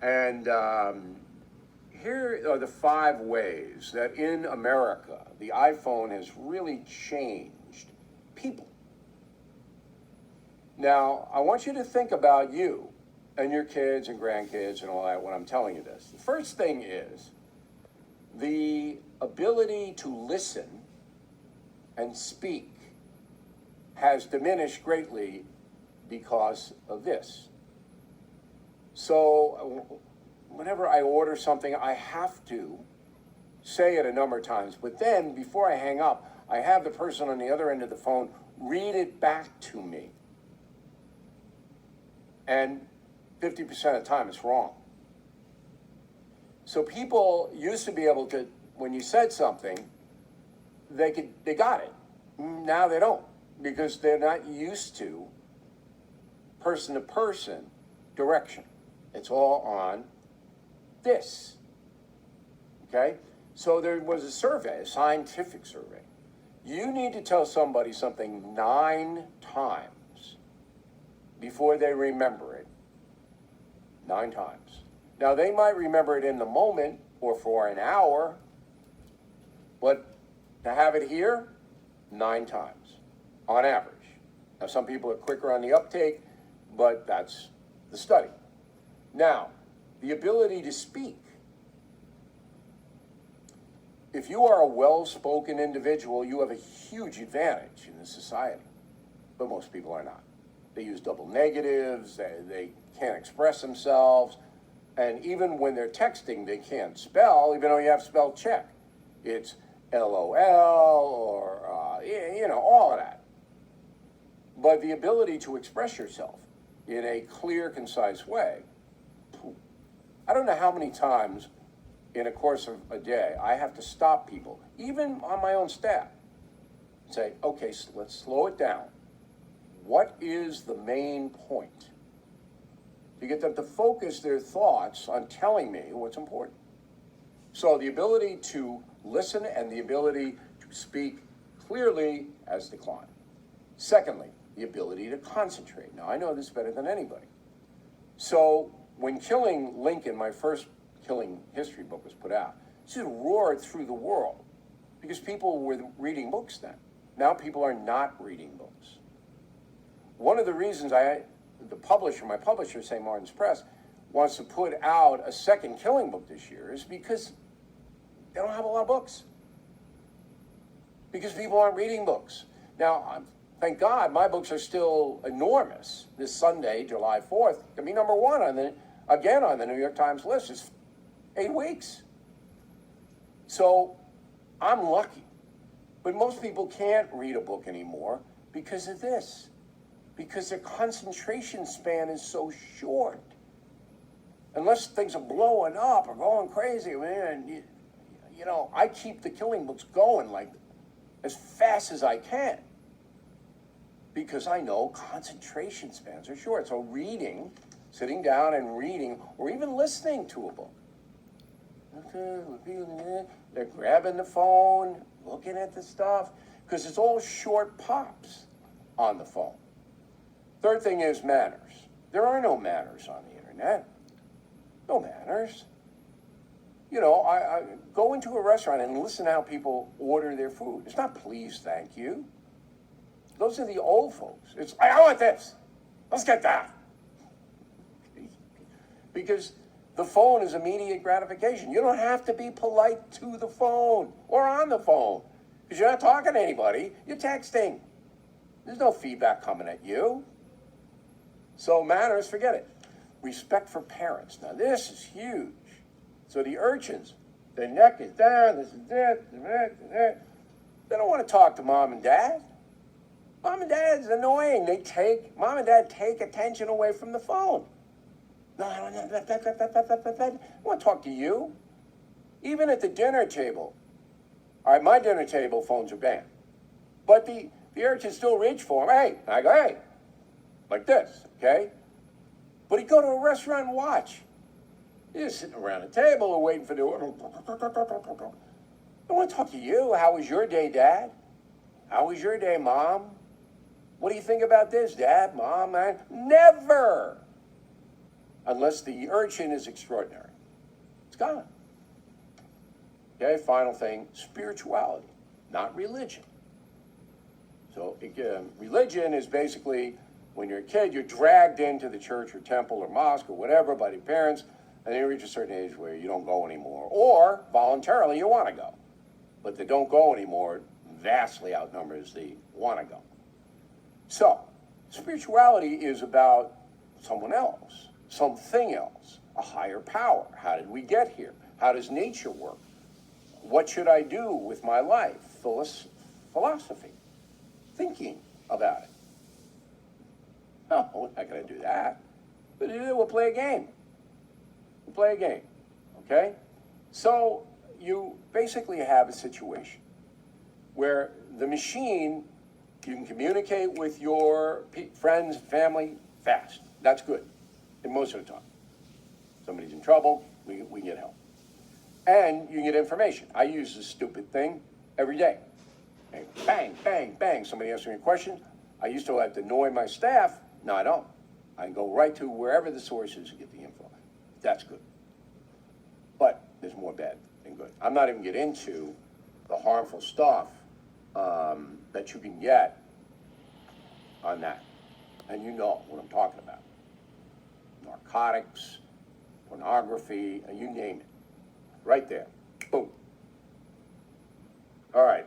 And here are the 5 ways that in America the iPhone has really changed people. Now, I want you to think about you and your kids and grandkids and all that when I'm telling you this. The first thing is the ability to listen and speak has diminished greatly because of this. So whenever I order something, I have to say it a number of times, but then before I hang up, I have the person on the other end of the phone read it back to me. And 50% of the time it's wrong. So people used to be able to, when you said something, they got it. Now they don't, because they're not used to person-to-person direction. It's all on this, okay? So there was a survey, a scientific survey. You need to tell somebody something 9 times before they remember it. 9 times. Now, they might remember it in the moment or for an hour, but to have it here, 9 times on average. Now, some people are quicker on the uptake, but that's the study. Now, the ability to speak. If you are a well-spoken individual, you have a huge advantage in this society, but most people are not. They use double negatives, they can't express themselves, and even when they're texting, they can't spell, even though you have spell check. It's LOL or, all of that. But the ability to express yourself in a clear, concise way, I don't know how many times in a course of a day I have to stop people, even on my own staff, and say, okay, so let's slow it down. What is the main point? To get them to focus their thoughts on telling me what's important. So the ability to listen and the ability to speak clearly has declined. Secondly, the ability to concentrate. Now, I know this better than anybody. So when Killing Lincoln, my first killing history book, was put out, it just roared through the world because people were reading books then. Now people are not reading books. One of the reasons my publisher, St. Martin's Press, wants to put out a second killing book this year is because they don't have a lot of books. Because people aren't reading books. Now, thank God, my books are still enormous. This Sunday, July 4th, can be number 1 on the New York Times list. It's 8 weeks. So I'm lucky. But most people can't read a book anymore because of this. Because their concentration span is so short. Unless things are blowing up or going crazy, man, I keep the killing books going like as fast as I can. Because I know concentration spans are short. So reading, sitting down and reading, or even listening to a book. They're grabbing the phone, looking at the stuff, because it's all short pops on the phone. Third thing is manners. There are no manners on the internet. No manners. I go into a restaurant and listen to how people order their food. It's not please, thank you. Those are the old folks. It's, I want this. Let's get that. Because the phone is immediate gratification. You don't have to be polite to the phone or on the phone because you're not talking to anybody. You're texting. There's no feedback coming at you. So manners, forget it. Respect for parents. Now this is huge. So the urchins, their neck is down, this is that, they don't want to talk to mom and dad. Mom and dad's annoying. Mom and dad take attention away from the phone. No, I want to talk to you. Even at the dinner table. All right, my dinner table phones are banned. But the urchins still reach for them. Hey, I go, hey, like this, okay? But you go to a restaurant and watch. You're just sitting around a table or waiting for the order. I want to talk to you. How was your day, Dad? How was your day, Mom? What do you think about this, Dad, Mom, man? Never. unless the urchin is extraordinary. It's gone. Okay, final thing, spirituality, not religion. So again, religion is basically, when you're a kid, you're dragged into the church or temple or mosque or whatever by your parents, and you reach a certain age where you don't go anymore. Or, voluntarily, you want to go. But the don't go anymore vastly outnumbers the want to go. So, spirituality is about someone else, something else, a higher power. How did we get here? How does nature work? What should I do with my life? Philosophy, thinking about it. No, we're not going to do that. But we'll play a game. We'll play a game, okay? So you basically have a situation where the machine, you can communicate with your friends, family, fast. That's good, and most of the time. Somebody's in trouble, we can get help. And you can get information. I use this stupid thing every day. Bang, bang, bang. Somebody asks me a question. I used to have to annoy my staff. No, I don't. I can go right to wherever the source is to get the info. That's good. But there's more bad than good. I'm not even getting into the harmful stuff that you can get on that. And you know what I'm talking about. Narcotics, pornography, you name it. Right there. Boom. All right.